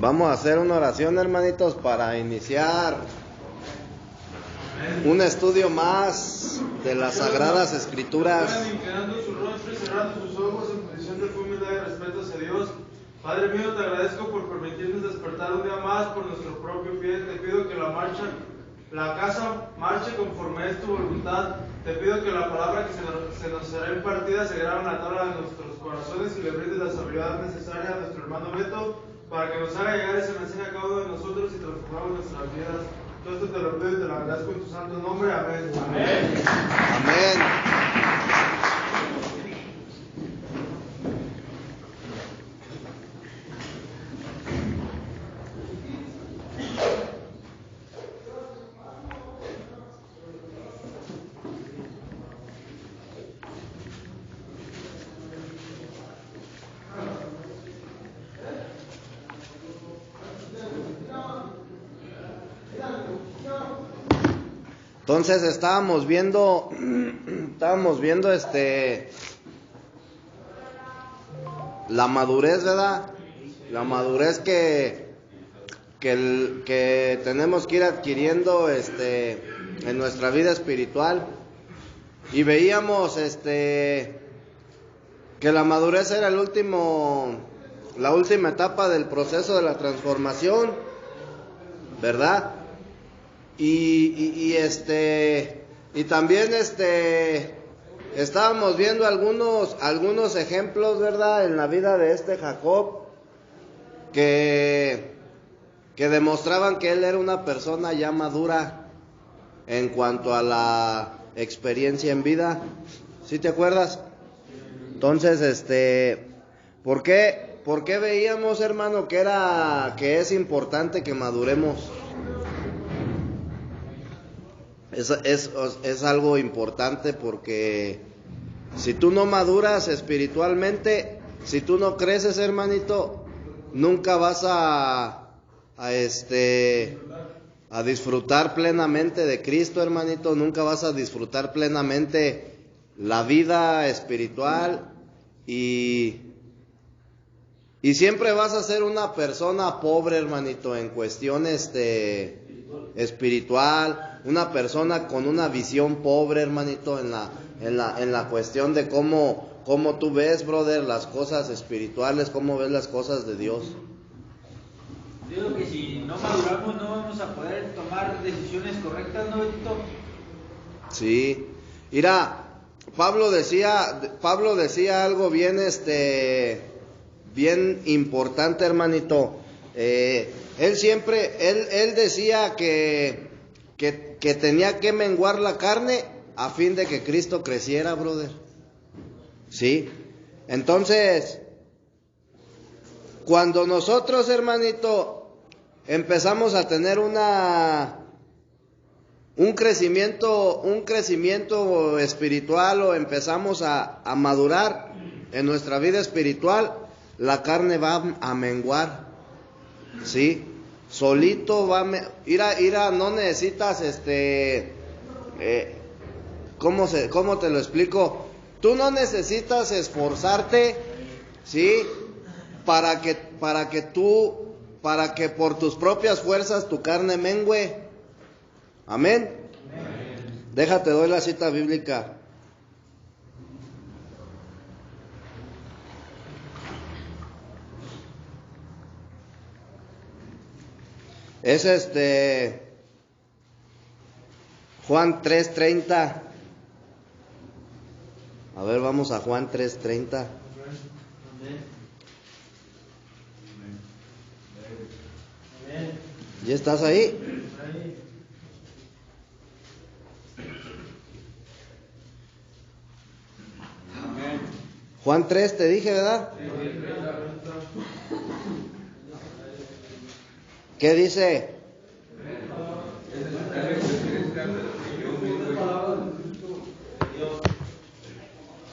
Vamos a hacer una oración, hermanitos, para iniciar un estudio más de las Sagradas Escrituras. Inclinando su rostro y cerrando sus ojos en posición de humildad y respeto hacia Dios. Padre mío, te agradezco por permitirnos despertar un día más por nuestro propio pie. Te pido que la casa marche conforme es tu voluntad. Te pido que la palabra que se nos será impartida se grabe en la tabla de nuestros corazones y le brindes la sabiduría necesaria a nuestro hermano Beto para que nos haga llegar ese mensaje a cada uno de nosotros y transformamos nuestras vidas. Todo esto te lo pido y te lo agradezco en tu santo nombre. Amén. Amén. Amén. Entonces estábamos viendo la madurez, ¿verdad? La madurez que tenemos que ir adquiriendo en nuestra vida espiritual. Y veíamos que la madurez era la última etapa del proceso de la transformación, ¿verdad? Y también estábamos viendo algunos ejemplos, ¿verdad?, en la vida de Jacob que demostraban que él era una persona ya madura en cuanto a la experiencia en vida. ¿Sí te acuerdas? Entonces, ¿por qué veíamos, hermano, que es importante que maduremos? Es algo importante porque si tú no maduras espiritualmente, si tú no creces, hermanito, nunca vas a disfrutar plenamente de Cristo, hermanito, nunca vas a disfrutar plenamente la vida espiritual y siempre vas a ser una persona pobre, hermanito, en cuestión espiritual, una persona con una visión pobre, hermanito, en la cuestión de cómo tú ves, brother, las cosas espirituales, cómo ves las cosas de Dios. Digo que si no maduramos no vamos a poder tomar decisiones correctas, ¿no, Betito? Sí. Mira, Pablo decía algo bien importante, hermanito. Él decía que tenía que menguar la carne a fin de que Cristo creciera, brother. ¿Sí? Entonces, cuando nosotros, hermanito, empezamos a tener un crecimiento espiritual o empezamos a madurar en nuestra vida espiritual, la carne va a menguar, ¿sí? Solito va a no necesitas ¿cómo te lo explico? Tú no necesitas esforzarte, ¿sí? Para que por tus propias fuerzas tu carne mengüe. Amén. Déjate, doy la cita bíblica. Es Juan 3:30. A ver, vamos a Juan 3:30. ¿Ya estás ahí? Juan 3 te dije, ¿verdad? ¿Qué dice?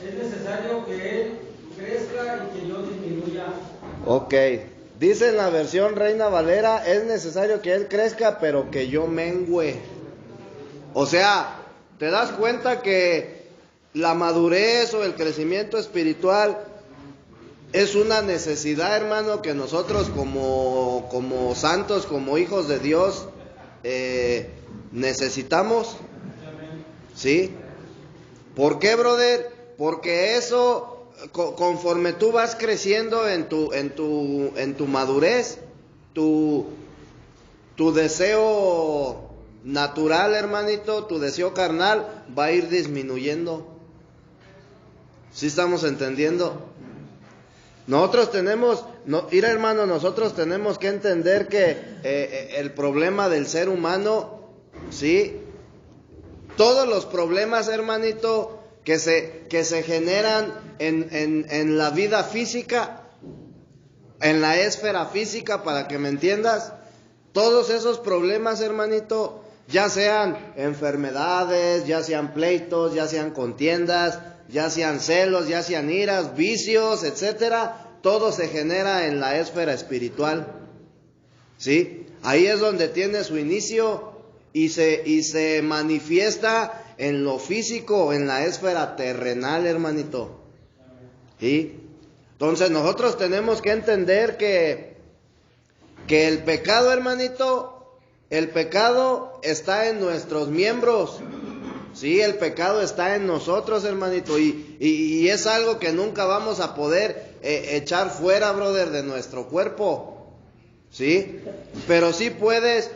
Es necesario que Él crezca y que yo disminuya. Ok. Dice en la versión Reina Valera, es necesario que Él crezca, pero que yo mengüe. O sea, ¿te das cuenta que la madurez o el crecimiento espiritual es una necesidad, hermano, que nosotros como santos, como hijos de Dios, necesitamos. ¿Sí? ¿Por qué, brother? Porque eso, conforme tú vas creciendo en tu madurez, tu deseo natural, hermanito, tu deseo carnal va a ir disminuyendo. ¿Sí estamos entendiendo? Nosotros tenemos, mira, hermano, nosotros tenemos que entender que el problema del ser humano, ¿sí? Todos los problemas, hermanito, que se generan en la vida física, en la esfera física, para que me entiendas, todos esos problemas, hermanito, ya sean enfermedades, ya sean pleitos, ya sean contiendas, ya sean celos, ya sean iras, vicios, etcétera, todo se genera en la esfera espiritual. ¿Sí? Ahí es donde tiene su inicio y se manifiesta en lo físico, en la esfera terrenal, hermanito. ¿Sí? Entonces nosotros tenemos que entender que el pecado, hermanito, el pecado está en nuestros miembros. Sí, el pecado está en nosotros, hermanito, y es algo que nunca vamos a poder echar fuera, brother, de nuestro cuerpo. ¿Sí? Pero sí puedes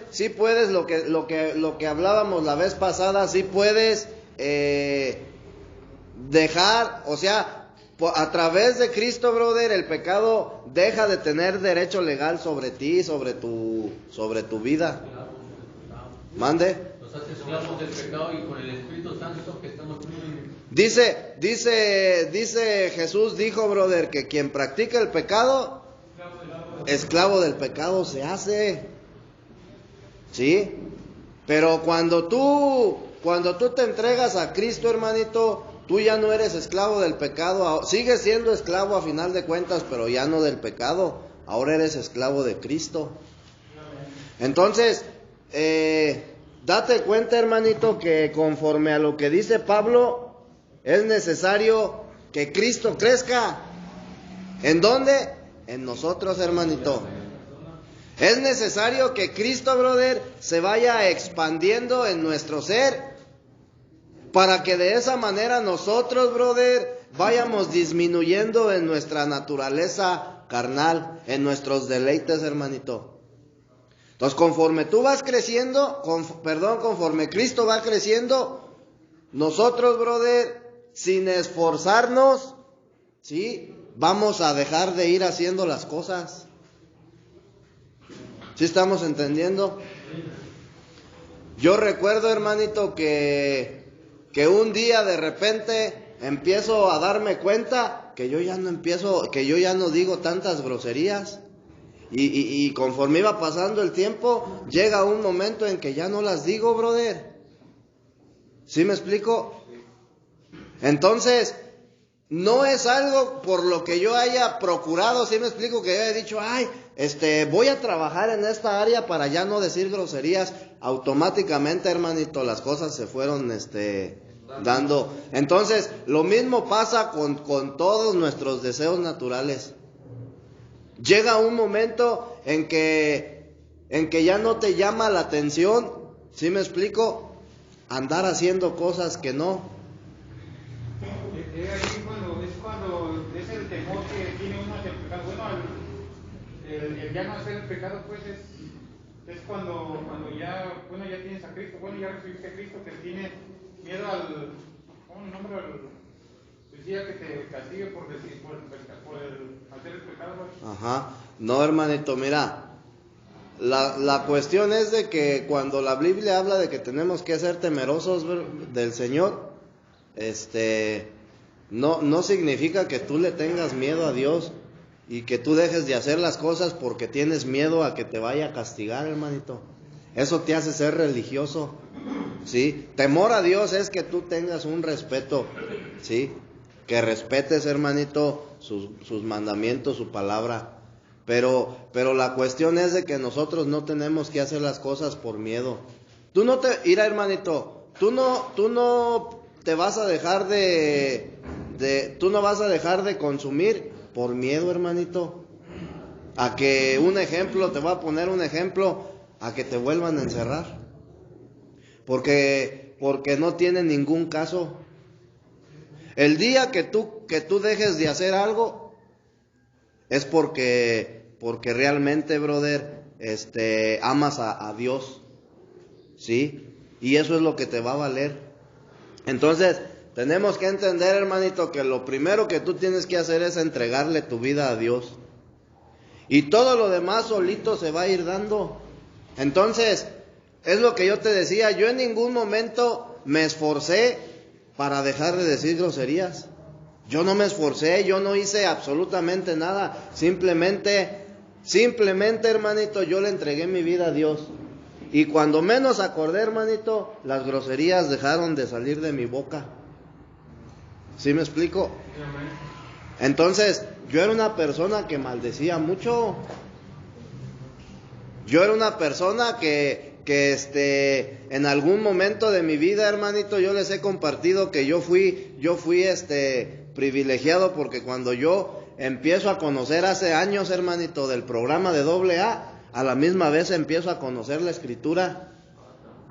lo que hablábamos la vez pasada, sí puedes dejar, o sea, a través de Cristo, brother, el pecado deja de tener derecho legal sobre ti, sobre tu vida. Mande. Nos hace esclavos del pecado y con el Espíritu Santo que estamos Dice Jesús, dijo, brother, que quien practica el pecado, esclavo del pecado se hace. ¿Sí? Pero cuando tú te entregas a Cristo, hermanito, tú ya no eres esclavo del pecado. Sigues siendo esclavo a final de cuentas, pero ya no del pecado. Ahora eres esclavo de Cristo. Entonces, date cuenta, hermanito, que conforme a lo que dice Pablo, es necesario que Cristo crezca. ¿En dónde? En nosotros, hermanito. Es necesario que Cristo, brother, se vaya expandiendo en nuestro ser, para que de esa manera nosotros, brother, vayamos disminuyendo en nuestra naturaleza carnal, en nuestros deleites, hermanito. Entonces, conforme tú vas creciendo, conforme Cristo va creciendo, nosotros, brother, sin esforzarnos, ¿sí? Vamos a dejar de ir haciendo las cosas. ¿Sí estamos entendiendo? Yo recuerdo, hermanito, que un día de repente empiezo a darme cuenta que yo ya no digo tantas groserías. Y conforme iba pasando el tiempo, llega un momento en que ya no las digo, brother. ¿Sí me explico? Entonces, no es algo por lo que yo haya procurado, ¿sí me explico? Que yo haya dicho, voy a trabajar en esta área para ya no decir groserías. Automáticamente, hermanito, las cosas se fueron dando. Entonces, lo mismo pasa con todos nuestros deseos naturales. Llega un momento en que ya no te llama la atención, ¿sí me explico? Andar haciendo cosas que no. Cuando es el temor que tiene uno hacia el pecado. Bueno, el ya no hacer el pecado, pues es cuando ya tienes a Cristo, ya recibiste a Cristo, que tiene miedo ¿cómo el nombre? Decía que te castigue por hacer el pecado. Ajá. No, hermanito, mira, la cuestión es de que cuando la Biblia habla de que tenemos que ser temerosos del Señor, no significa que tú le tengas miedo a Dios y que tú dejes de hacer las cosas porque tienes miedo a que te vaya a castigar, hermanito. Eso te hace ser religioso, ¿sí? Temor a Dios es que tú tengas un respeto, ¿sí? Que respetes, hermanito, sus mandamientos, su palabra. Pero la cuestión es de que nosotros no tenemos que hacer las cosas por miedo. Mira, hermanito, tú no te vas a dejar tú no vas a dejar de consumir Por miedo, hermanito. A que un ejemplo, te voy a poner un ejemplo, a que te vuelvan a encerrar. Porque no tiene ningún caso. El día que tú dejes de hacer algo, es porque realmente, brother, amas a Dios. ¿Sí? Y eso es lo que te va a valer. Entonces, tenemos que entender, hermanito, que lo primero que tú tienes que hacer es entregarle tu vida a Dios. Y todo lo demás solito se va a ir dando. Entonces, es lo que yo te decía, yo en ningún momento me esforcé para dejar de decir groserías. Yo no me esforcé, yo no hice absolutamente nada. Simplemente, hermanito, yo le entregué mi vida a Dios. Y cuando menos acordé, hermanito, las groserías dejaron de salir de mi boca. ¿Sí me explico? Entonces, yo era una persona que maldecía mucho. Yo era una persona que en algún momento de mi vida, hermanito, yo les he compartido que yo fui privilegiado, porque cuando yo empiezo a conocer hace años, hermanito, del programa de AA, a la misma vez empiezo a conocer la Escritura,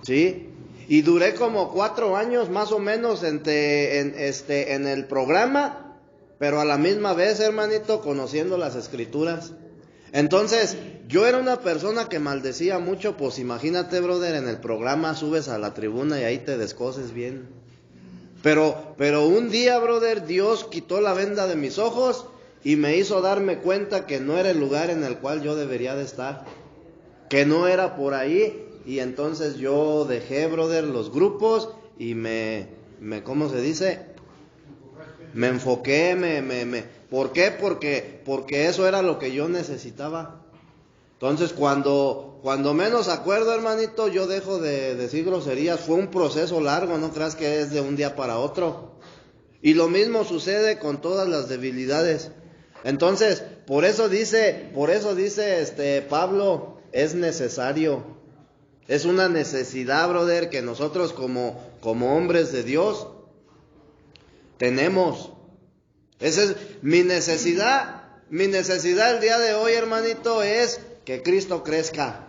¿sí? Y duré como 4 años más o menos en el programa, pero a la misma vez, hermanito, conociendo las Escrituras. Entonces, yo era una persona que maldecía mucho. Pues imagínate, brother, en el programa subes a la tribuna y ahí te descoses bien. Pero un día, brother, Dios quitó la venda de mis ojos y me hizo darme cuenta que no era el lugar en el cual yo debería de estar, que no era por ahí. Y entonces yo dejé, brother, los grupos y ¿cómo se dice? Me enfoqué, ¿por qué? Porque eso era lo que yo necesitaba. Entonces, cuando menos acuerdo, hermanito, yo dejo de decir groserías. Fue un proceso largo, no creas que es de un día para otro. Y lo mismo sucede con todas las debilidades. Entonces, por eso dice Pablo, es necesario. Es una necesidad, brother, que nosotros como hombres de Dios tenemos. Esa es mi necesidad. Mi necesidad el día de hoy, hermanito, es que Cristo crezca.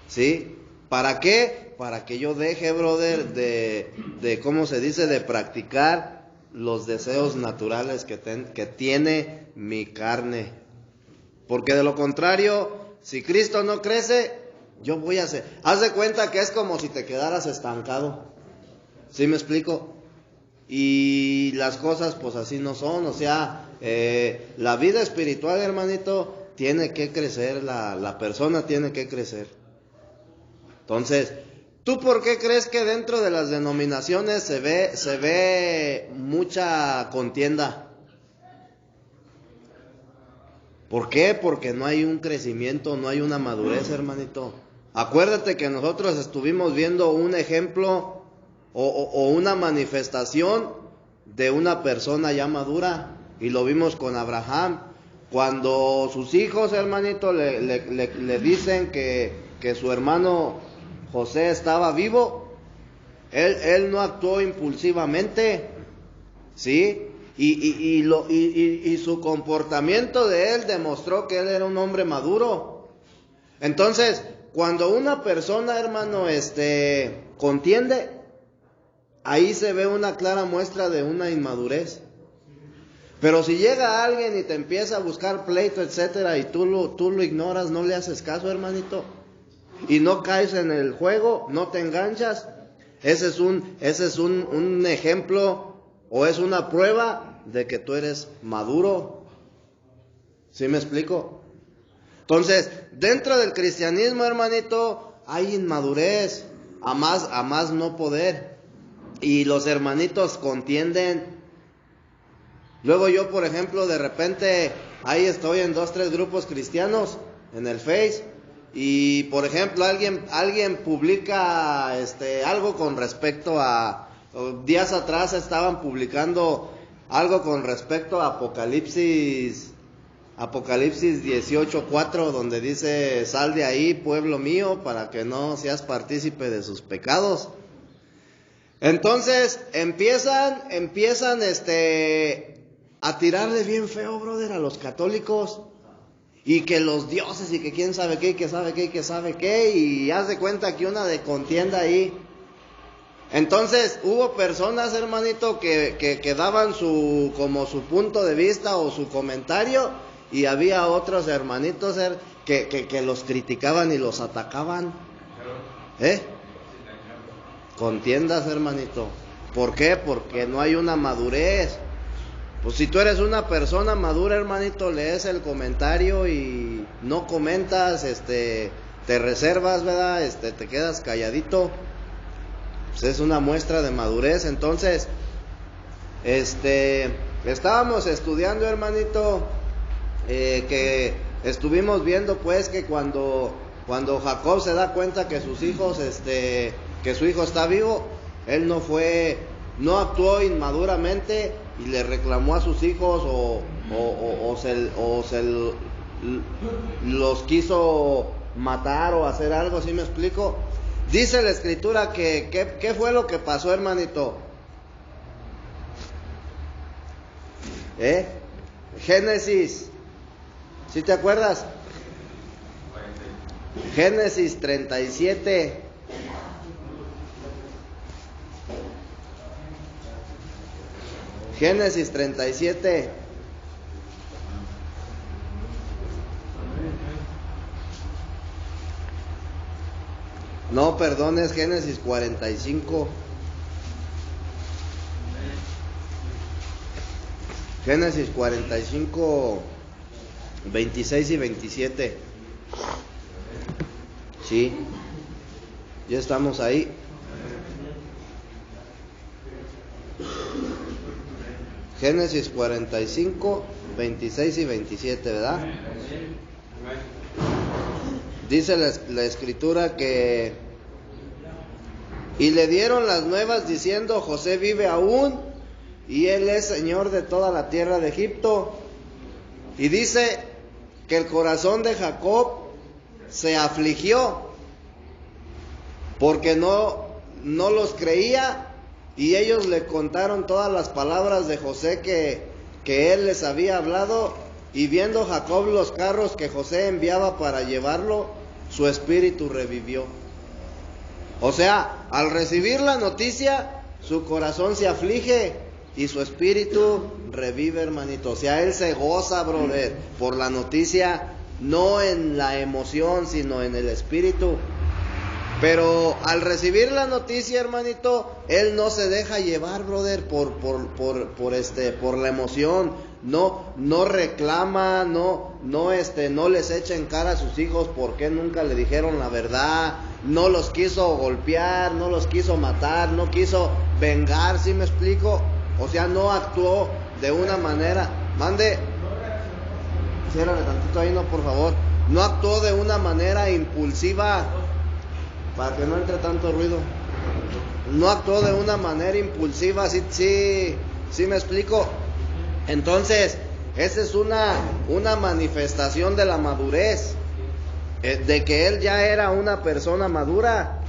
¿Sí? ¿Para qué? Para que yo deje, brother, de ¿cómo se dice? De practicar los deseos naturales que tiene mi carne. Porque de lo contrario, si Cristo no crece, yo voy a hacer. Haz de cuenta que es como si te quedaras estancado. ¿Sí me explico? Y las cosas pues así no son. O sea, la vida espiritual, hermanito, tiene que crecer, la persona tiene que crecer. Entonces, ¿tú por qué crees que dentro de las denominaciones se ve mucha contienda? ¿Por qué? Porque no hay un crecimiento, no hay una madurez, hermanito. Acuérdate que nosotros estuvimos viendo un ejemplo o una manifestación de una persona ya madura, y lo vimos con Abraham. Cuando sus hijos, hermanito, le dicen que su hermano José estaba vivo, él no actuó impulsivamente, ¿sí? Y su comportamiento de él demostró que él era un hombre maduro. Entonces, cuando una persona, hermano, contiende, ahí se ve una clara muestra de una inmadurez. Pero si llega alguien y te empieza a buscar pleito, etcétera, y tú lo ignoras, no le haces caso, hermanito, y no caes en el juego, no te enganchas, ese es un ejemplo, o es una prueba de que tú eres maduro. ¿Sí me explico? Entonces, dentro del cristianismo, hermanito, hay inmadurez, a más no poder, y los hermanitos contienden. Luego yo, por ejemplo, de repente, ahí estoy en 2, 3 grupos cristianos en el Face, y por ejemplo alguien publica algo con respecto a, días atrás estaban publicando algo con respecto a Apocalipsis 18:4, donde dice: sal de ahí, pueblo mío, para que no seas partícipe de sus pecados. Entonces empiezan a tirarle bien feo, brother, a los católicos. Y que los dioses y que quién sabe qué, y que sabe qué, y que sabe qué. Y haz de cuenta que una de contienda ahí. Entonces hubo personas, hermanito, que daban como su punto de vista o su comentario. Y había otros hermanitos que los criticaban y los atacaban. Contiendas, hermanito. ¿Por qué? Porque no hay una madurez. Pues si tú eres una persona madura, hermanito, lees el comentario y no comentas, te reservas, ¿verdad? Te quedas calladito. Pues es una muestra de madurez. Entonces, estábamos estudiando, hermanito, que estuvimos viendo, pues, que cuando Jacob se da cuenta que sus hijos, que su hijo está vivo, él no actuó inmaduramente y le reclamó a sus hijos o se los quiso matar o hacer algo, ¿sí me explico? Dice la escritura que ¿qué fue lo que pasó, hermanito? Génesis, ¿sí te acuerdas? Génesis 37. Génesis 37. No, perdón, es Génesis 45. Génesis 45, 26 y 27. Sí, ya estamos ahí. Génesis 45, 26 y 27, ¿verdad? Dice la escritura que... Y le dieron las nuevas diciendo, José vive aún, y él es señor de toda la tierra de Egipto. Y dice que el corazón de Jacob se afligió, porque no los creía. Y ellos le contaron todas las palabras de José que él les había hablado. Y viendo Jacob los carros que José enviaba para llevarlo, su espíritu revivió. O sea, al recibir la noticia, su corazón se aflige y su espíritu revive, hermanito. O sea, él se goza, brother, por la noticia, no en la emoción, sino en el espíritu. Pero al recibir la noticia, hermanito, él no se deja llevar, brother, por la emoción. No reclama, no les echa en cara a sus hijos porque nunca le dijeron la verdad. No los quiso golpear, no los quiso matar, no quiso vengar, ¿sí me explico? O sea, no actuó de una manera. Mande. Ciérrale tantito ahí, no, por favor. No actuó de una manera impulsiva. Para que no entre tanto ruido. No actuó de una manera impulsiva, sí me explico. Entonces, esa es una manifestación de la madurez, de que él ya era una persona madura,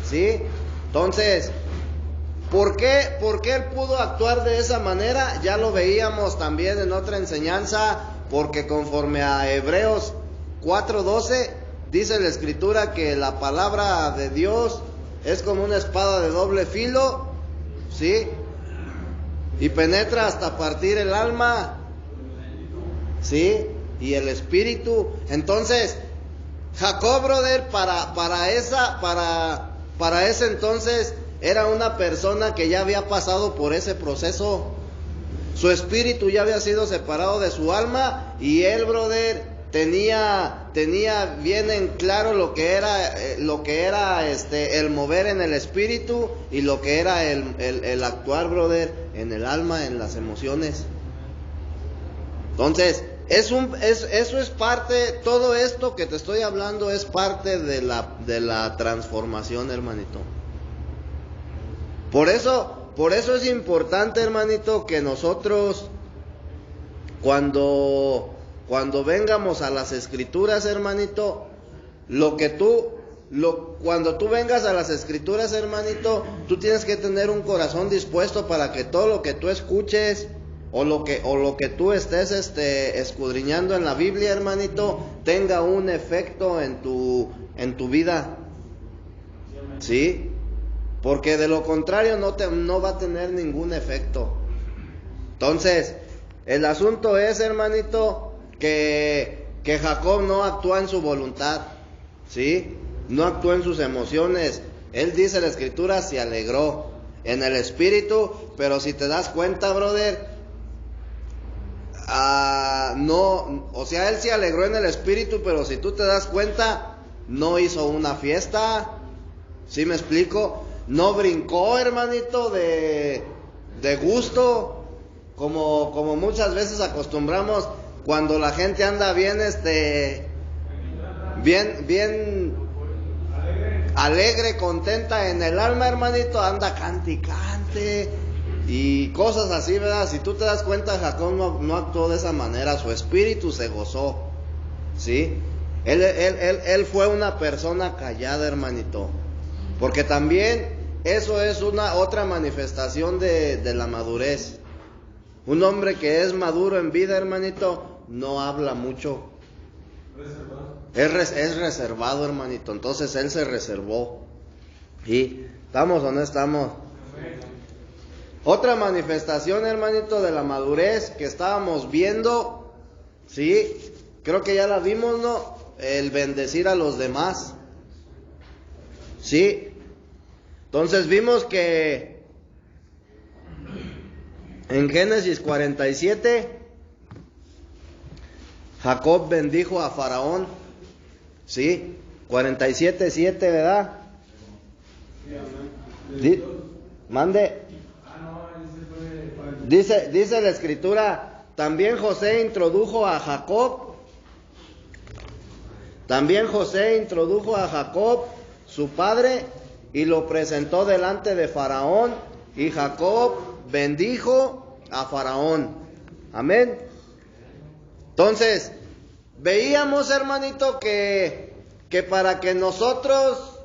¿sí? Entonces, ¿por qué él pudo actuar de esa manera? Ya lo veíamos también en otra enseñanza, porque conforme a Hebreos 4:12, dice la escritura que la palabra de Dios es como una espada de doble filo, ¿sí? Y penetra hasta partir el alma, ¿sí? Y el espíritu. Entonces, Jacob, brother, para ese entonces era una persona que ya había pasado por ese proceso. Su espíritu ya había sido separado de su alma y él, brother, tenía bien en claro lo que era el mover en el espíritu y lo que era el actuar, brother, en el alma, en las emociones. Entonces, eso es parte, todo esto que te estoy hablando es parte de la transformación, hermanito. Por eso es importante, hermanito, que nosotros cuando vengamos a las escrituras, hermanito, cuando tú vengas a las escrituras, hermanito, tú tienes que tener un corazón dispuesto para que todo lo que tú escuches o lo que tú estés escudriñando en la Biblia, hermanito, tenga un efecto en tu vida. ¿Sí? Porque de lo contrario no va a tener ningún efecto. Entonces, el asunto es, hermanito, que Jacob no actuó en su voluntad, ¿sí? No actuó en sus emociones. Él, dice la Escritura, se alegró en el espíritu, pero si te das cuenta, brother, no, o sea, él se alegró en el espíritu, pero si tú te das cuenta, no hizo una fiesta. ¿Sí me explico? No brincó, hermanito, de gusto, como muchas veces acostumbramos cuando la gente anda bien, bien alegre, contenta en el alma, hermanito, anda cante y cante y cosas así, ¿verdad? Si tú te das cuenta, Jacob no actuó de esa manera, su espíritu se gozó, ¿sí? Él fue una persona callada, hermanito. Porque también eso es otra manifestación de la madurez. Un hombre que es maduro en vida, hermanito, no habla mucho. Es reservado, hermanito. Entonces él se reservó. ¿Y estamos o no estamos? Otra manifestación, hermanito, de la madurez que estábamos viendo, ¿sí? Creo que ya la vimos, ¿no? El bendecir a los demás. ¿Sí? Entonces vimos que en Génesis 47 Jacob bendijo a Faraón. ¿Sí? 47:7, ¿verdad? Mande. Dice la Escritura, también José introdujo a Jacob. También José introdujo a Jacob, su padre, y lo presentó delante de Faraón, y Jacob bendijo a Faraón. Amén. Entonces, veíamos, hermanito, que para que nosotros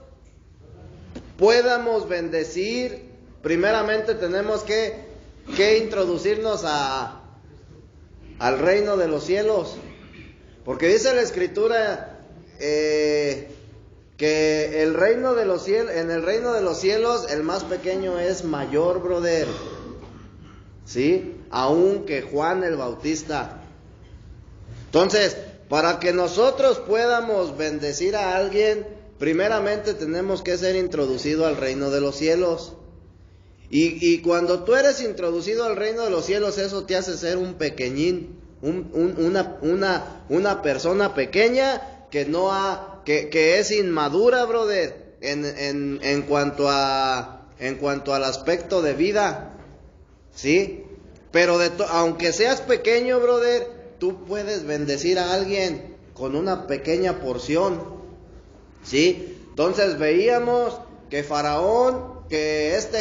podamos bendecir, primeramente tenemos que introducirnos al reino de los cielos. Porque dice la Escritura que el reino de los cielos, en el reino de los cielos, el más pequeño es mayor, brother. ¿Sí? Aún que Juan el Bautista. Entonces, para que nosotros podamos bendecir a alguien, primeramente tenemos que ser introducidos al reino de los cielos. Y cuando tú eres introducido al reino de los cielos, eso te hace ser un pequeñín, una persona pequeña que es inmadura, brother, en cuanto al aspecto de vida, ¿sí? Pero aunque seas pequeño, brother, tú puedes bendecir a alguien con una pequeña porción, ¿sí? Entonces veíamos que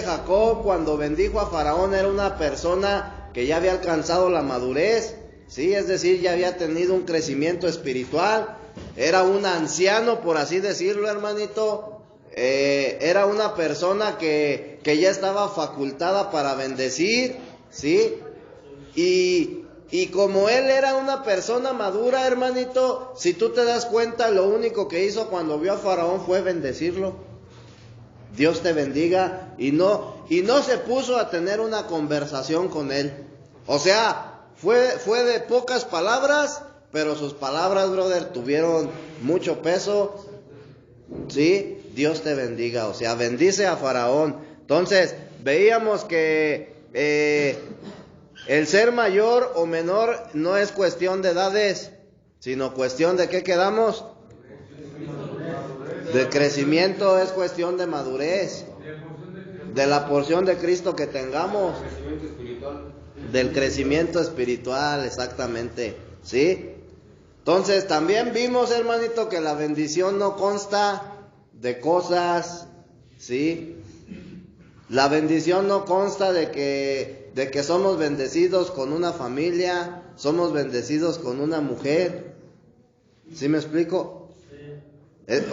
Jacob, cuando bendijo a Faraón, era una persona que ya había alcanzado la madurez, ¿sí? Es decir, ya había tenido un crecimiento espiritual. Era un anciano, por así decirlo, hermanito. Era una persona que ya estaba facultada para bendecir, ¿sí? Y como él era una persona madura, hermanito, si tú te das cuenta, lo único que hizo cuando vio a Faraón fue bendecirlo. Dios te bendiga. Y no se puso a tener una conversación con él. O sea, fue de pocas palabras, pero sus palabras, brother, tuvieron mucho peso. ¿Sí? Dios te bendiga. O sea, bendice a Faraón. Entonces, veíamos que el ser mayor o menor no es cuestión de edades, sino cuestión de ¿qué quedamos? De crecimiento, es cuestión de madurez. De la porción de Cristo que tengamos. Del crecimiento espiritual, exactamente. ¿Sí? Entonces también vimos, hermanito, que la bendición no consta de cosas, ¿sí? La bendición no consta de que somos bendecidos con una familia, somos bendecidos con una mujer. ¿Sí me explico?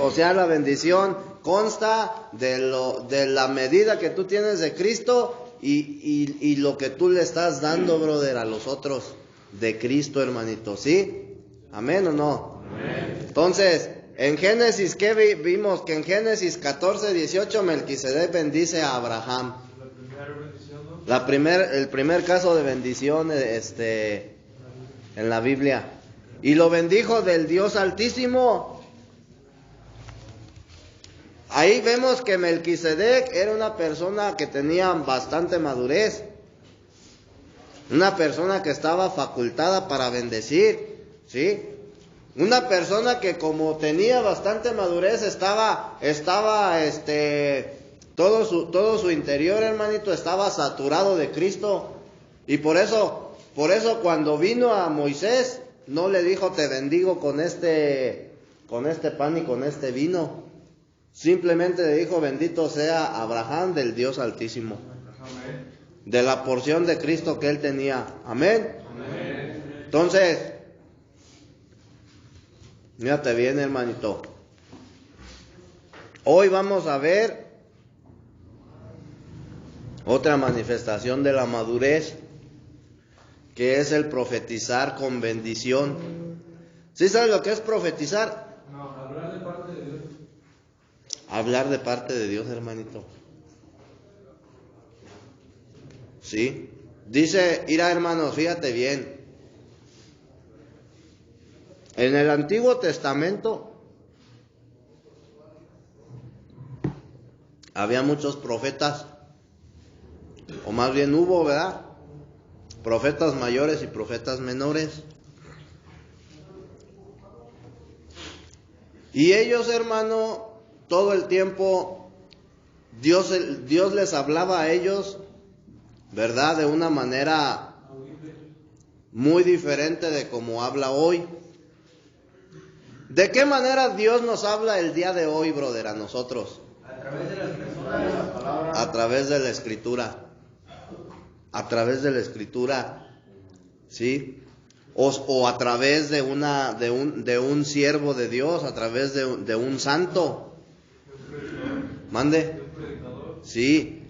O sea, la bendición consta de la medida que tú tienes de Cristo y lo que tú le estás dando, brother, a los otros de Cristo, hermanito, ¿sí? ¿Amén o no? Amén. Entonces, en Génesis, ¿qué vimos? Que en Génesis 14:18 Melquisedec bendice a Abraham. La primera bendición, ¿no? El primer caso de bendición en la Biblia. Y lo bendijo del Dios Altísimo. Ahí vemos que Melquisedec era una persona que tenía bastante madurez. Una persona que estaba facultada para bendecir, ¿sí? Una persona que como tenía bastante madurez todo su interior, hermanito, estaba saturado de Cristo. Y por eso cuando vino a Moisés, no le dijo te bendigo con este pan y con este vino. Simplemente le dijo bendito sea Abraham del Dios Altísimo. Amén. De la porción de Cristo que él tenía. Amén. Amén. Entonces, mírate bien, hermanito. Hoy vamos a ver otra manifestación de la madurez, que es el profetizar con bendición. ¿Sí sabes lo que es profetizar? No, hablar de parte de Dios. Hablar de parte de Dios, hermanito. ¿Sí? Dice, mira, hermanos, fíjate bien. En el Antiguo Testamento había muchos profetas, o más bien hubo, ¿verdad? Profetas mayores y profetas menores. Y ellos, hermano, todo el tiempo Dios les hablaba a ellos, ¿verdad? De una manera muy diferente de como habla hoy. ¿De qué manera Dios nos habla el día de hoy, brother, a nosotros? A través de las personas. A través de la Escritura. A través de la Escritura, ¿sí? O a través de un siervo de Dios, a través de un santo. Mande. Sí.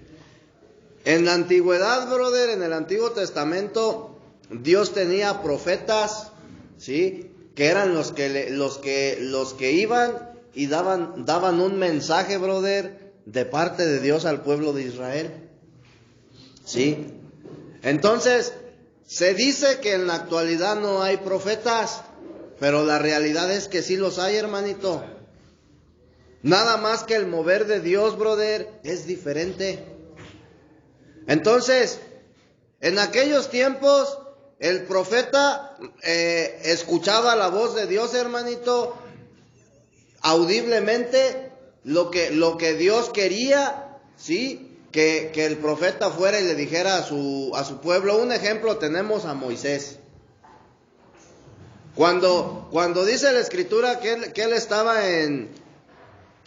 En la antigüedad, brother, en el Antiguo Testamento, Dios tenía profetas, ¿sí? Que eran los que iban y daban un mensaje, brother, de parte de Dios al pueblo de Israel. ¿Sí? Entonces, se dice que en la actualidad no hay profetas, pero la realidad es que sí los hay, hermanito. Nada más que el mover de Dios, brother, es diferente. Entonces, en aquellos tiempos, el profeta escuchaba la voz de Dios, hermanito, audiblemente, lo que Dios quería, ¿sí? Que el profeta fuera y le dijera a su pueblo. Un ejemplo tenemos a Moisés. Cuando dice la Escritura que él estaba en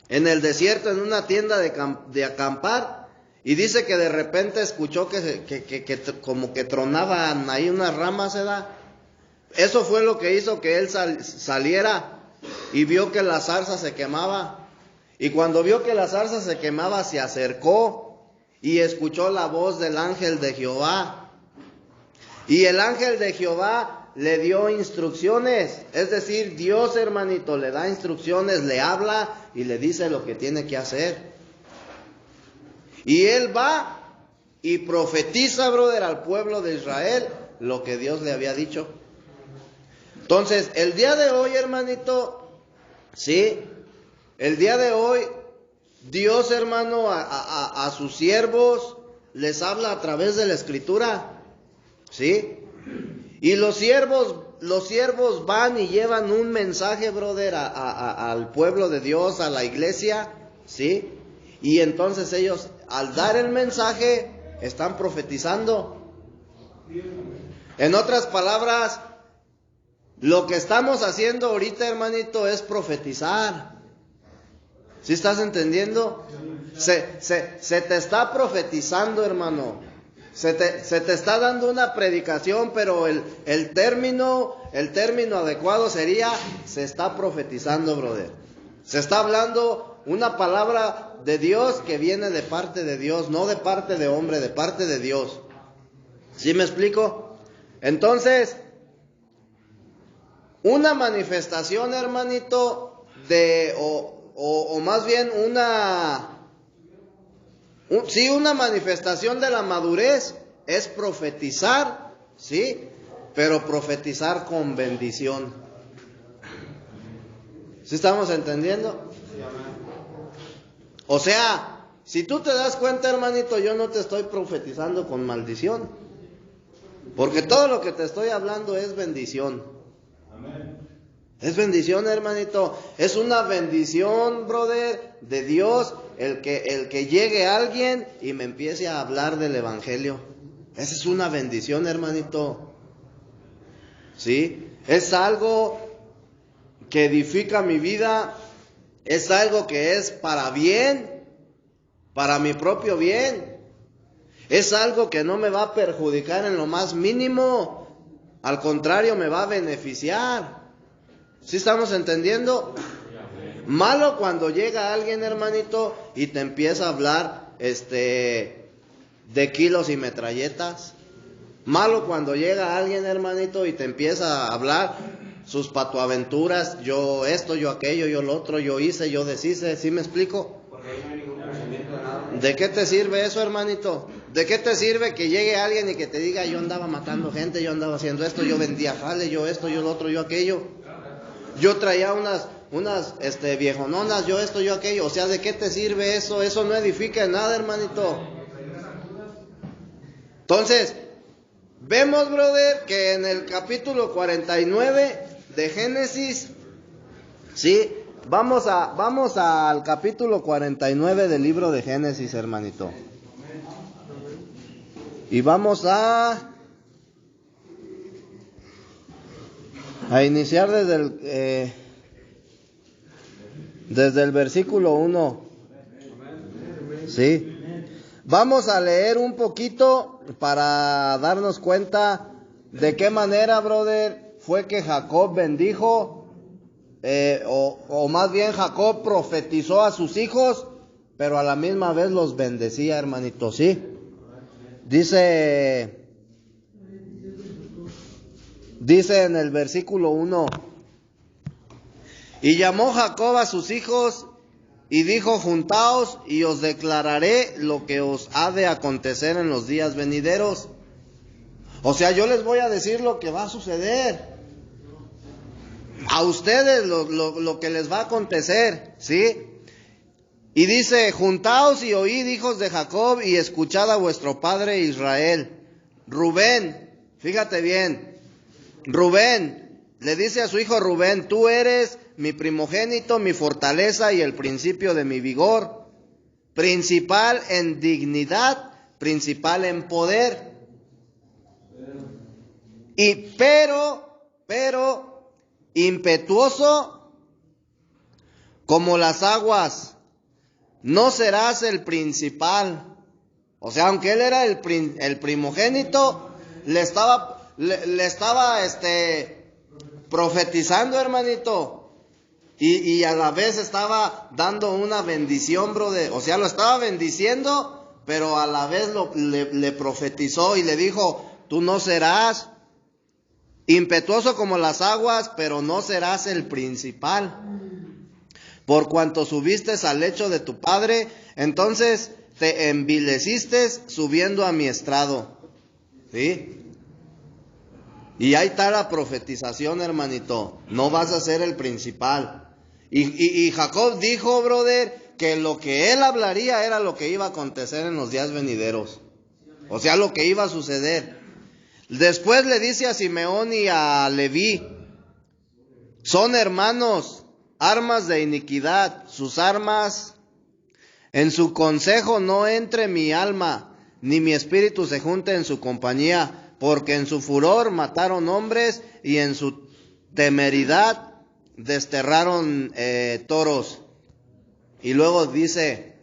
el desierto, en una tienda de acampar, y dice que de repente escuchó que como que tronaban ahí unas ramas, ¿verdad? Eso fue lo que hizo que él saliera y vio que la zarza se quemaba. Y cuando vio que la zarza se quemaba, se acercó y escuchó la voz del ángel de Jehová. Y el ángel de Jehová le dio instrucciones. Es decir, Dios, hermanito, le da instrucciones, le habla y le dice lo que tiene que hacer. Y él va y profetiza, brother, al pueblo de Israel lo que Dios le había dicho. Entonces, el día de hoy, hermanito, sí, el día de hoy, Dios, hermano, a sus siervos les habla a través de la Escritura, ¿sí? Y los siervos van y llevan un mensaje, brother, al pueblo de Dios, a la iglesia, ¿sí? Y entonces ellos, al dar el mensaje, están profetizando. En otras palabras, lo que estamos haciendo ahorita, hermanito, es profetizar. ¿Sí estás entendiendo? Se te está profetizando, hermano. Se te está dando una predicación, pero el término adecuado sería, se está profetizando, brother. Se está hablando una palabra de Dios que viene de parte de Dios, no de parte de hombre, de parte de Dios. ¿Sí me explico? Entonces, una manifestación, hermanito, o más bien una manifestación de la madurez es profetizar, ¿sí? Pero profetizar con bendición. ¿Sí estamos entendiendo? O sea, si tú te das cuenta, hermanito, yo no te estoy profetizando con maldición. Porque todo lo que te estoy hablando es bendición. Es bendición, hermanito. Es una bendición, brother, de Dios, el que llegue alguien y me empiece a hablar del evangelio. Esa es una bendición, hermanito. ¿Sí? Es algo que edifica mi vida. Es algo que es para bien, para mi propio bien. Es algo que no me va a perjudicar en lo más mínimo. Al contrario, me va a beneficiar. ¿Sí estamos entendiendo? Malo cuando llega alguien, hermanito, y te empieza a hablar de kilos y metralletas. Malo cuando llega alguien, hermanito, y te empieza a hablar sus patoaventuras, yo esto, yo aquello, yo lo otro, yo hice, yo deshice. ¿Sí me explico? ¿De qué te sirve eso, hermanito? ¿De qué te sirve que llegue alguien y que te diga, yo andaba matando gente, yo andaba haciendo esto, yo vendía jale, yo esto, yo lo otro, yo aquello? Yo traía unas viejononas, yo esto, yo aquello. O sea, ¿de qué te sirve eso? Eso no edifica en nada, hermanito. Entonces, vemos, brother, que en el capítulo 49 de Génesis, ¿sí? Vamos al capítulo 49 del libro de Génesis, hermanito. Y vamos a iniciar desde el versículo 1. ¿Sí? Vamos a leer un poquito para darnos cuenta de qué manera, brother, fue que Jacob bendijo, o más bien Jacob profetizó a sus hijos, pero a la misma vez los bendecía, hermanito, ¿sí? Dice en el versículo 1: y llamó Jacob a sus hijos y dijo, juntaos y os declararé lo que os ha de acontecer en los días venideros. O sea, yo les voy a decir lo que va a suceder. A ustedes lo que les va a acontecer, ¿sí? Y dice, juntaos y oíd, hijos de Jacob, y escuchad a vuestro padre Israel. Rubén, fíjate bien, Rubén le dice a su hijo Rubén, tú eres mi primogénito, mi fortaleza y el principio de mi vigor, principal en dignidad, principal en poder. Pero impetuoso como las aguas, no serás el principal. O sea, aunque él era el primogénito, le estaba profetizando, hermanito, y a la vez estaba dando una bendición, brother. O sea, lo estaba bendiciendo, pero a la vez le profetizó y le dijo, tú no serás impetuoso como las aguas, pero no serás el principal. Por cuanto subiste al lecho de tu padre, entonces te envileciste subiendo a mi estrado. ¿Sí? Y ahí está la profetización, hermanito. No vas a ser el principal. Y Jacob dijo, brother, que lo que él hablaría era lo que iba a acontecer en los días venideros. O sea, lo que iba a suceder. Después le dice a Simeón y a Leví, son hermanos, armas de iniquidad, sus armas. En su consejo no entre mi alma, ni mi espíritu se junte en su compañía, porque en su furor mataron hombres y en su temeridad desterraron toros. Y luego dice,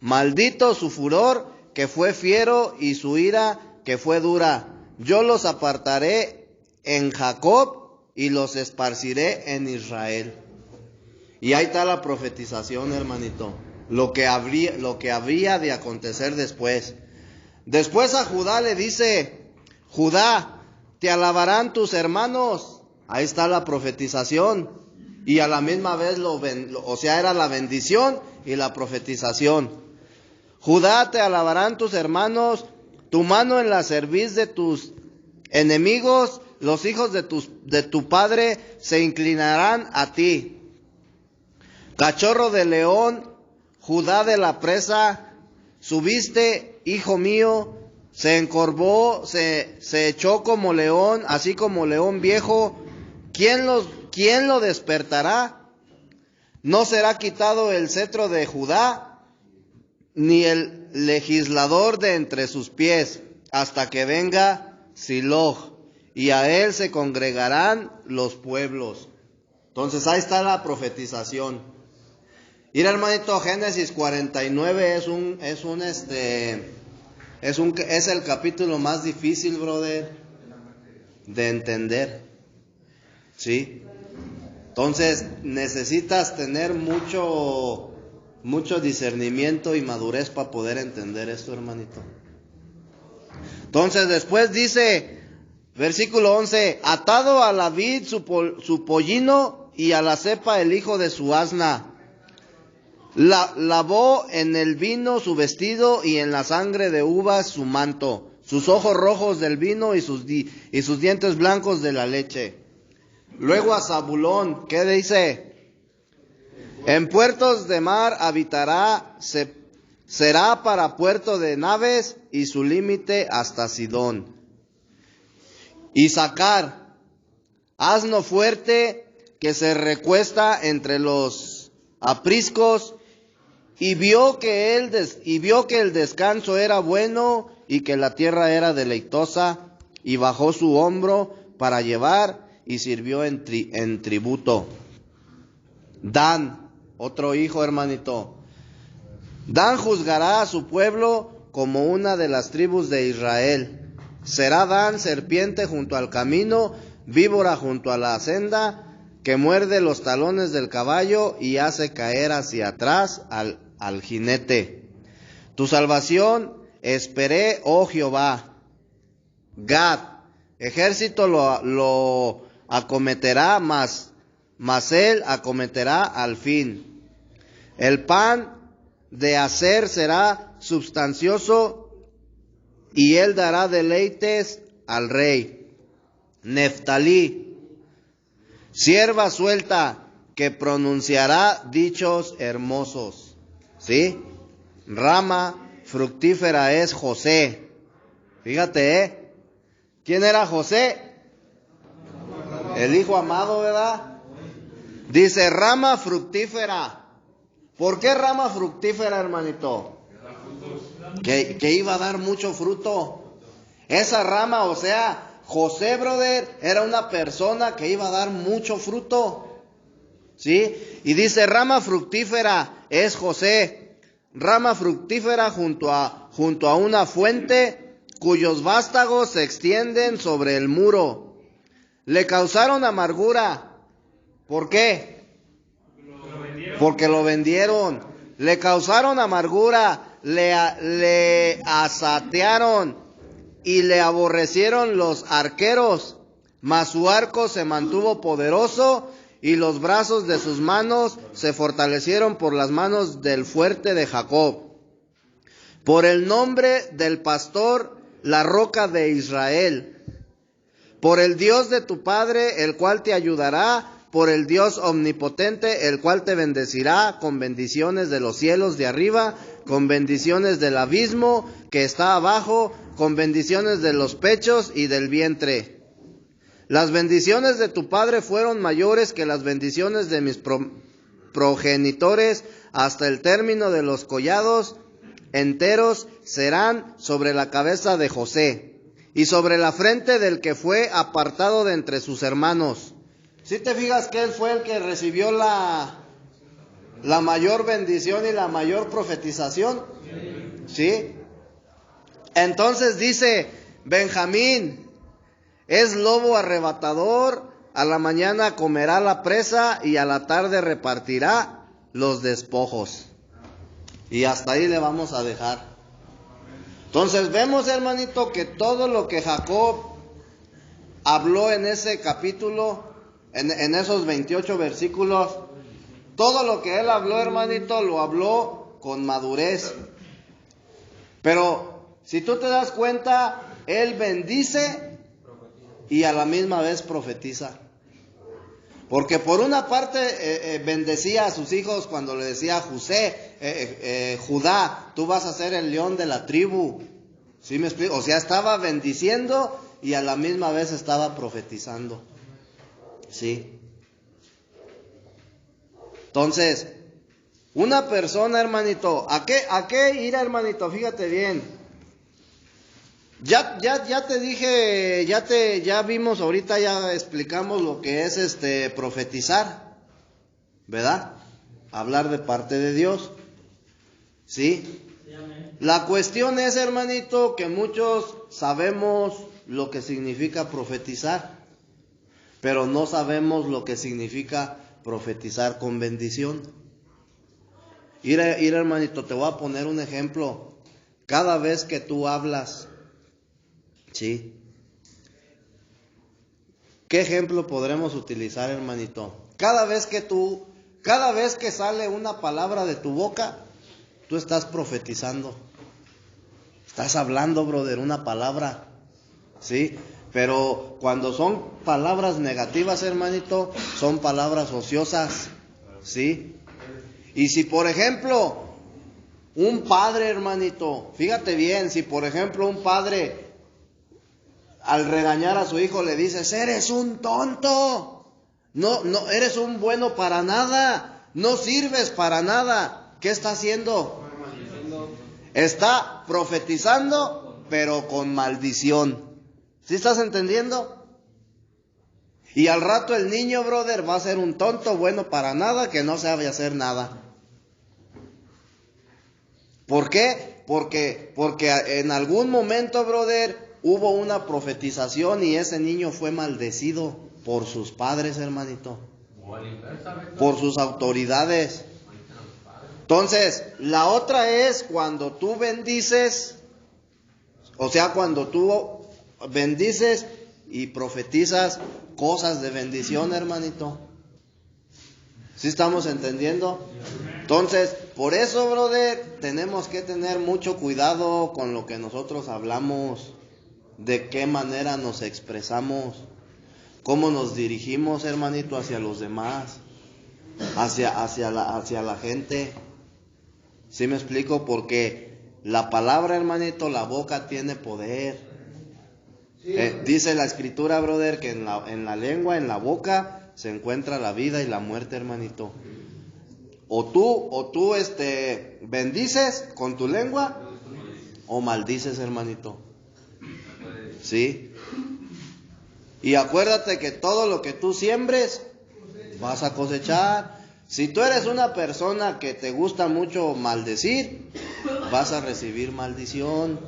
maldito su furor que fue fiero y su ira que fue dura. Yo los apartaré en Jacob y los esparciré en Israel. Y ahí está la profetización, hermanito. Lo que habría de acontecer después. Después a Judá le dice: Judá, te alabarán tus hermanos. Ahí está la profetización. Y a la misma vez, era la bendición y la profetización. Judá, te alabarán tus hermanos, tu mano en la cerviz de tus enemigos, los hijos de tu padre se inclinarán a ti. Cachorro de león, Judá de la presa, subiste, hijo mío, se encorvó, se echó como león, así como león viejo. ¿Quién lo despertará? No será quitado el cetro de Judá, ni el legislador de entre sus pies, hasta que venga Siloh, y a él se congregarán los pueblos. Entonces ahí está la profetización. Mira, hermanito, Génesis 49 es el capítulo más difícil, brother, de entender. ¿Sí? Entonces necesitas tener mucho discernimiento y madurez para poder entender esto, hermanito. Entonces después dice, versículo 11, atado a la vid su pollino y a la cepa el hijo de su asna. Lavó en el vino su vestido y en la sangre de uvas su manto, sus ojos rojos del vino y sus dientes blancos de la leche. Luego a Zabulón, ¿qué dice? En puertos de mar habitará, será para puerto de naves y su límite hasta Sidón. Isaacar, asno fuerte que se recuesta entre los apriscos, y vio que el descanso era bueno y que la tierra era deleitosa, y bajó su hombro para llevar y sirvió en tributo. Dan, otro hijo, hermanito. Dan juzgará a su pueblo como una de las tribus de Israel. Será Dan serpiente junto al camino, víbora junto a la senda, que muerde los talones del caballo y hace caer hacia atrás al jinete. Tu salvación esperé, oh Jehová. Gad, ejército lo acometerá, mas él acometerá al fin. El pan de Aser será substancioso, y él dará deleites al rey. Neftalí, sierva suelta, que pronunciará dichos hermosos. ¿Sí? Rama fructífera es José. Fíjate, ¿quién era José? El hijo amado, ¿verdad? Dice rama fructífera. ¿Por qué rama fructífera, hermanito? Que iba a dar mucho fruto. Esa rama, o sea, José, brother, era una persona que iba a dar mucho fruto. ¿Sí? Y dice rama fructífera es José. Rama fructífera junto a una fuente cuyos vástagos se extienden sobre el muro. Le causaron amargura. ¿Por qué? Porque lo vendieron. Le causaron amargura, le asatearon y le aborrecieron los arqueros. Mas su arco se mantuvo poderoso y los brazos de sus manos se fortalecieron por las manos del fuerte de Jacob. Por el nombre del pastor, la roca de Israel. Por el Dios de tu Padre, el cual te ayudará. Por el Dios omnipotente, el cual te bendecirá con bendiciones de los cielos de arriba, con bendiciones del abismo que está abajo, con bendiciones de los pechos y del vientre. Las bendiciones de tu padre fueron mayores que las bendiciones de mis progenitores, hasta el término de los collados enteros serán sobre la cabeza de José, y sobre la frente del que fue apartado de entre sus hermanos. ¿Sí te fijas que él fue el que recibió la mayor bendición y la mayor profetización? ¿Sí? Entonces dice, Benjamín es lobo arrebatador, a la mañana comerá la presa y a la tarde repartirá los despojos. Y hasta ahí le vamos a dejar. Entonces vemos, hermanito, que todo lo que Jacob habló en ese capítulo, en esos 28 versículos, todo lo que él habló, hermanito, lo habló con madurez. Pero si tú te das cuenta, él bendice y a la misma vez profetiza. Porque por una parte bendecía a sus hijos cuando le decía a Judá, tú vas a ser el león de la tribu. ¿Sí me explico? O sea, estaba bendiciendo y a la misma vez estaba profetizando. ¿Sí? Entonces, una persona, hermanito, ¿a qué ir, hermanito? Fíjate bien. Ya te dije, ya vimos ahorita, ya explicamos lo que es profetizar, ¿verdad? Hablar de parte de Dios, ¿sí? La cuestión es, hermanito, que muchos sabemos lo que significa profetizar, pero no sabemos lo que significa profetizar con bendición. Mira, hermanito, te voy a poner un ejemplo. Cada vez que tú hablas, ¿sí? ¿Qué ejemplo podremos utilizar, hermanito? Cada vez que sale una palabra de tu boca, tú estás profetizando. Estás hablando, brother, una palabra, ¿sí? Pero cuando son palabras negativas, hermanito, son palabras ociosas, ¿sí? Y si, por ejemplo, un padre, hermanito, fíjate bien, si por ejemplo un padre al regañar a su hijo le dices, eres un tonto, no eres un bueno para nada, no sirves para nada, ¿qué está haciendo? Está profetizando, pero con maldición. ¿Sí estás entendiendo? Y al rato el niño, brother, va a ser un tonto bueno para nada, que no sabe hacer nada. ¿Por qué? Porque en algún momento, brother, hubo una profetización y ese niño fue maldecido por sus padres, hermanito. Por sus autoridades. Entonces, la otra es cuando tú bendices, o sea, cuando tú bendices y profetizas cosas de bendición, hermanito. ¿Sí estamos entendiendo? Entonces, por eso, brother, tenemos que tener mucho cuidado con lo que nosotros hablamos, de qué manera nos expresamos, cómo nos dirigimos, hermanito, hacia los demás, hacia la gente. ¿Sí me explico? Porque la palabra, hermanito, la boca tiene poder. Dice la escritura, brother, que en la lengua, en la boca, se encuentra la vida y la muerte, hermanito. O tú bendices con tu lengua, o maldices, hermanito. ¿Sí? Y acuérdate que todo lo que tú siembres, vas a cosechar. Si tú eres una persona que te gusta mucho maldecir, vas a recibir maldición,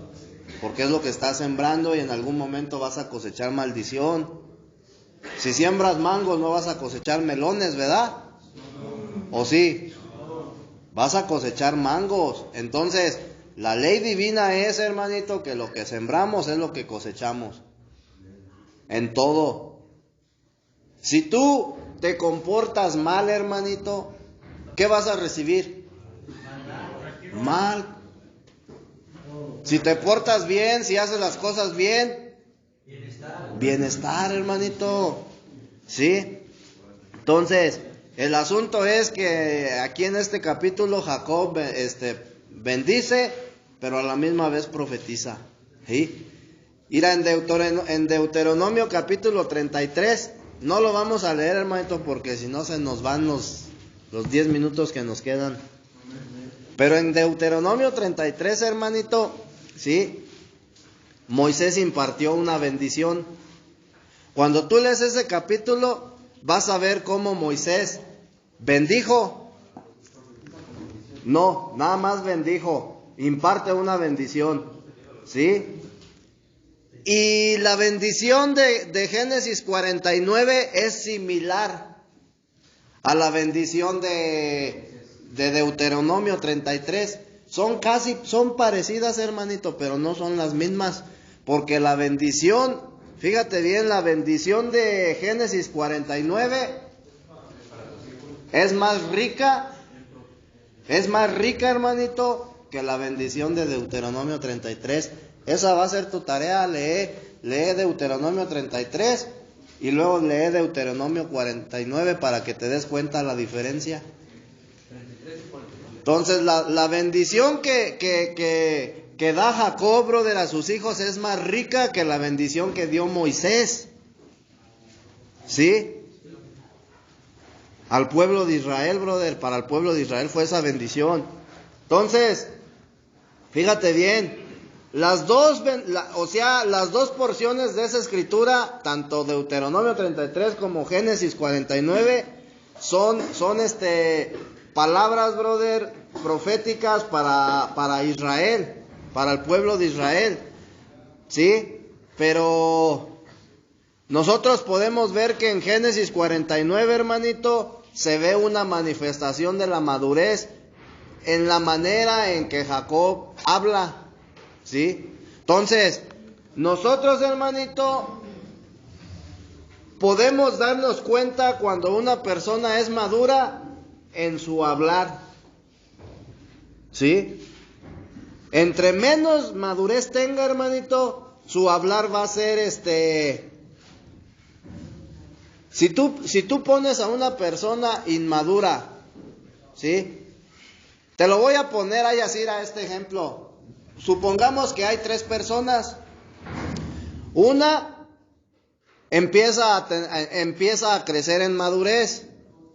porque es lo que estás sembrando y en algún momento vas a cosechar maldición. Si siembras mangos, no vas a cosechar melones, ¿verdad? ¿O sí? Vas a cosechar mangos. Entonces, la ley divina es, hermanito, que lo que sembramos es lo que cosechamos. En todo. Si tú te comportas mal, hermanito, ¿qué vas a recibir? Mal. Si te portas bien, si haces las cosas bien, bienestar, hermanito. ¿Sí? Entonces, el asunto es que aquí en este capítulo Jacob bendice, pero a la misma vez profetiza. ¿Sí? Mira, en Deuteronomio capítulo 33, no lo vamos a leer, hermanito, porque si no se nos van los 10 minutos que nos quedan. Pero en Deuteronomio 33, hermanito, ¿sí? Moisés impartió una bendición. Cuando tú lees ese capítulo, vas a ver cómo Moisés bendijo. No, nada más bendijo. Imparte una bendición. ¿Sí? Y la bendición de Génesis 49 es similar a la bendición de Deuteronomio 33. Son parecidas, hermanito, pero no son las mismas. Porque la bendición, fíjate bien, la bendición de Génesis 49 es más rica, hermanito, que la bendición de Deuteronomio 33. Esa va a ser tu tarea, lee Deuteronomio 33 y luego lee Deuteronomio 49 para que te des cuenta la diferencia. Entonces la bendición que da Jacob, brother, a sus hijos es más rica que la bendición que dio Moisés. ¿Sí? Al pueblo de Israel, brother, para el pueblo de Israel fue esa bendición. Entonces, fíjate bien, las dos porciones de esa escritura, tanto Deuteronomio 33 como Génesis 49, son palabras, brother, proféticas para Israel, para el pueblo de Israel, ¿sí? Pero nosotros podemos ver que en Génesis 49, hermanito, se ve una manifestación de la madurez en la manera en que Jacob habla, ¿sí? Entonces, nosotros, hermanito, podemos darnos cuenta cuando una persona es madura en su hablar, ¿sí? Entre menos madurez tenga, hermanito, su hablar va a ser Si tú pones a una persona inmadura, ¿sí? Te lo voy a poner ahí así a este ejemplo. Supongamos que hay 3 personas. Una empieza a crecer en madurez,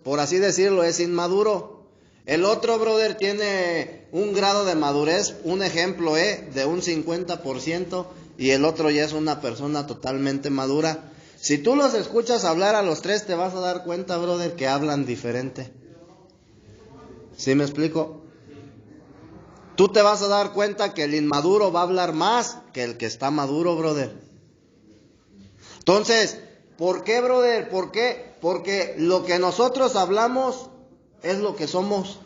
por así decirlo, es inmaduro. El otro, brother, tiene un grado de madurez, un ejemplo, de un 50%, y el otro ya es una persona totalmente madura. Si tú los escuchas hablar a los 3, te vas a dar cuenta, brother, que hablan diferente. ¿Sí me explico? Tú te vas a dar cuenta que el inmaduro va a hablar más que el que está maduro, brother. Entonces, ¿por qué, brother? ¿Por qué? Porque lo que nosotros hablamos es lo que somos.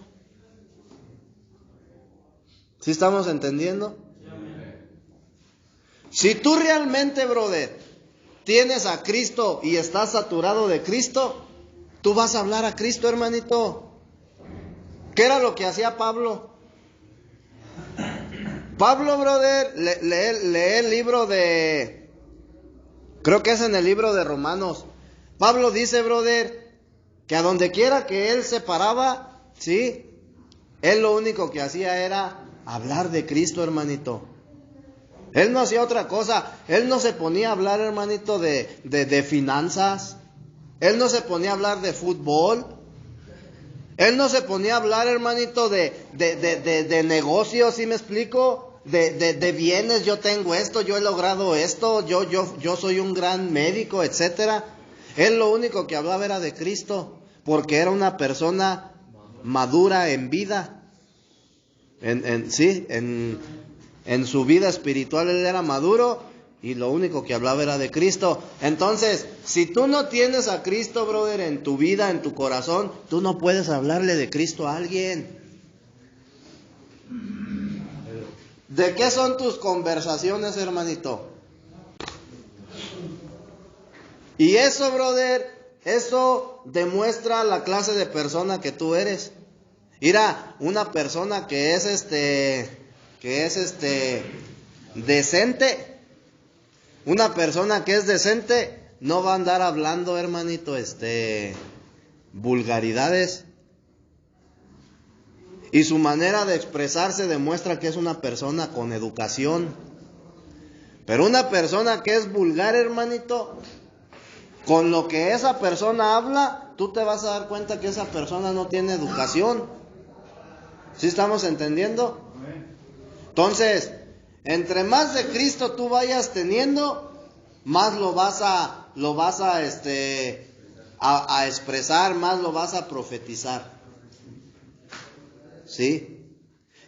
¿Sí estamos entendiendo? Si tú realmente, brother, tienes a Cristo y estás saturado de Cristo, tú vas a hablar a Cristo, hermanito. ¿Qué era lo que hacía Pablo? Pablo, brother, lee el libro de... Creo que es en el libro de Romanos. Pablo dice, brother, que a donde quiera que él se paraba, ¿sí? Él lo único que hacía era hablar de Cristo, hermanito. Él no hacía otra cosa. Él no se ponía a hablar, hermanito, de finanzas. Él no se ponía a hablar de fútbol. Él no se ponía a hablar, hermanito, de negocios, ¿sí me explico? De bienes, yo tengo esto, yo he logrado esto, yo soy un gran médico, etcétera. Él lo único que hablaba era de Cristo, porque era una persona madura en vida. En su vida espiritual él era maduro y lo único que hablaba era de Cristo. Entonces, si tú no tienes a Cristo, brother, en tu vida, en tu corazón, tú no puedes hablarle de Cristo a alguien. ¿De qué son tus conversaciones, hermanito? Y eso, brother, eso demuestra la clase de persona que tú eres. Mira, una persona que es decente, una persona que es decente no va a andar hablando, hermanito, vulgaridades. Y su manera de expresarse demuestra que es una persona con educación. Pero una persona que es vulgar, hermanito, con lo que esa persona habla, tú te vas a dar cuenta que esa persona no tiene educación. ¿Sí estamos entendiendo? Entonces, entre más de Cristo tú vayas teniendo, más lo vas a expresar, más lo vas a profetizar. ¿Sí?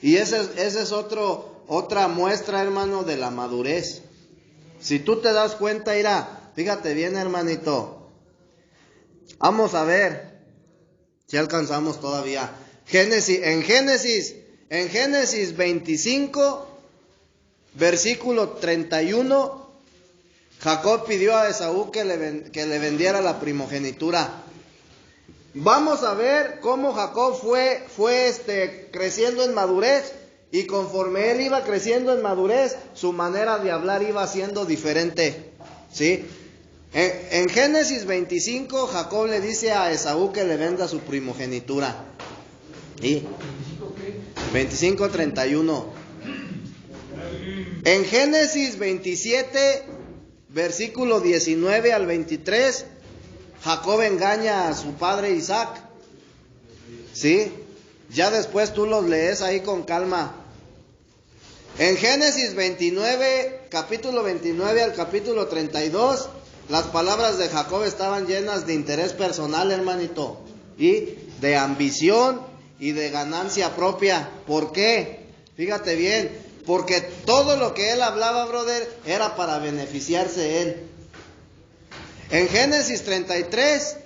Y esa es otra muestra, hermano, de la madurez. Si tú te das cuenta, mira, fíjate bien, hermanito. Vamos a ver si alcanzamos todavía. En Génesis 25, versículo 31, Jacob pidió a Esaú que le vendiera la primogenitura. Vamos a ver cómo Jacob fue creciendo en madurez, y conforme él iba creciendo en madurez, su manera de hablar iba siendo diferente, ¿sí? En Génesis 25, Jacob le dice a Esaú que le venda su primogenitura. ¿Sí? 25:31. En Génesis 27, versículo 19 al 23, Jacob engaña a su padre Isaac. ¿Sí? Ya después tú los lees ahí con calma. En Génesis 29, capítulo 29 al capítulo 32, las palabras de Jacob estaban llenas de interés personal, hermanito, y de ambición y de ganancia propia. ¿Por qué? Fíjate bien, porque todo lo que él hablaba, brother, era para beneficiarse él. En Génesis 33,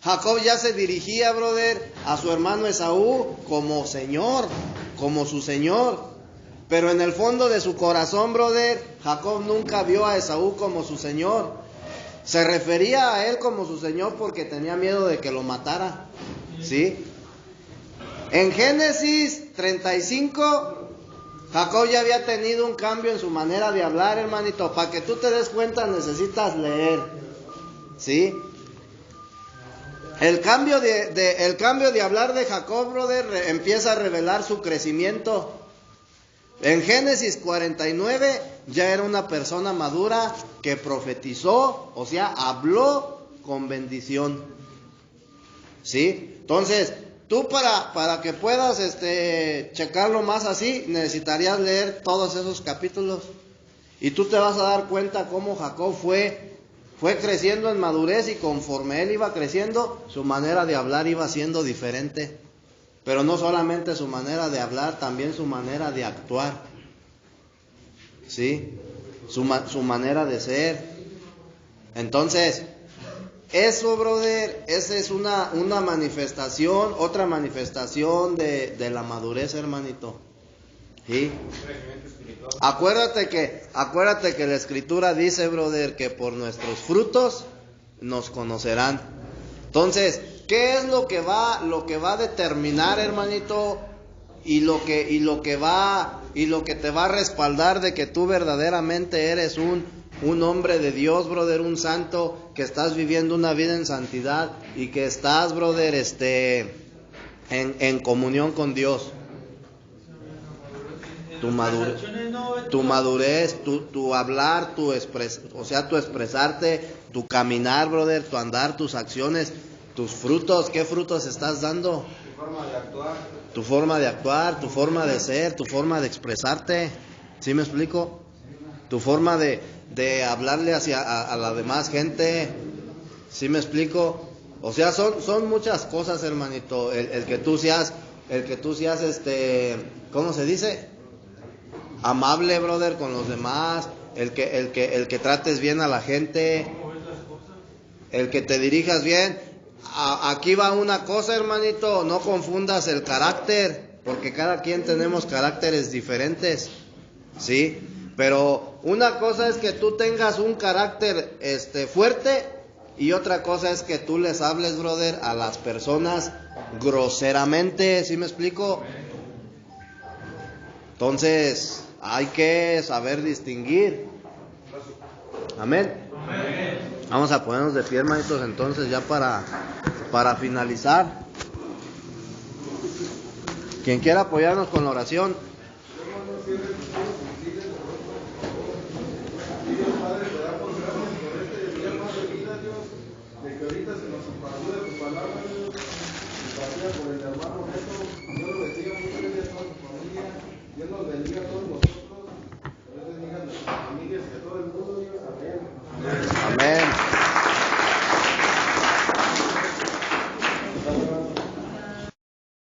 Jacob ya se dirigía, brother, a su hermano Esaú como señor, como su señor. Pero en el fondo de su corazón, brother, Jacob nunca vio a Esaú como su señor. Se refería a él como su señor porque tenía miedo de que lo matara. ¿Sí? En Génesis 35, Jacob ya había tenido un cambio en su manera de hablar, hermanito. Para que tú te des cuenta necesitas leer. ¿Sí? El cambio de hablar de Jacob, brother, empieza a revelar su crecimiento. En Génesis 49 ya era una persona madura que profetizó, o sea, habló con bendición. ¿Sí? Entonces, tú para que puedas checarlo más así, necesitarías leer todos esos capítulos. Y tú te vas a dar cuenta cómo Jacob fue creciendo en madurez, y conforme él iba creciendo, su manera de hablar iba siendo diferente. Pero no solamente su manera de hablar, también su manera de actuar. ¿Sí? Su manera de ser. Entonces, eso, brother, esa es una manifestación, otra manifestación de la madurez, hermanito. ¿Sí? Acuérdate que la Escritura dice, brother, que por nuestros frutos nos conocerán. Entonces, ¿qué es lo que va a determinar, hermanito? Y lo que te va a respaldar de que tú verdaderamente eres un hombre de Dios, brother, un santo, que estás viviendo una vida en santidad y que estás, brother, en comunión con Dios. Tu madurez, tu hablar, tu expresarte, tu caminar, brother, tu andar, tus acciones, tus frutos. ¿Qué frutos estás dando? Tu forma de actuar, tu forma de ser, tu forma de expresarte. ¿Sí me explico? Tu forma de hablarle a la demás gente. ¿Sí me explico? O sea, son muchas cosas, hermanito. El que tú seas, ¿cómo se dice? Amable, brother, con los demás. El que trates bien a la gente. El que te dirijas bien. Aquí va una cosa, hermanito, no confundas el carácter, porque cada quien tenemos caracteres diferentes, ¿sí? Pero una cosa es que tú tengas un carácter fuerte, y otra cosa es que tú les hables, brother, a las personas groseramente, ¿sí me explico? Entonces, hay que saber distinguir. Amén. Vamos a ponernos de pie, hermanitos, entonces, ya para finalizar. Quien quiera apoyarnos con la oración.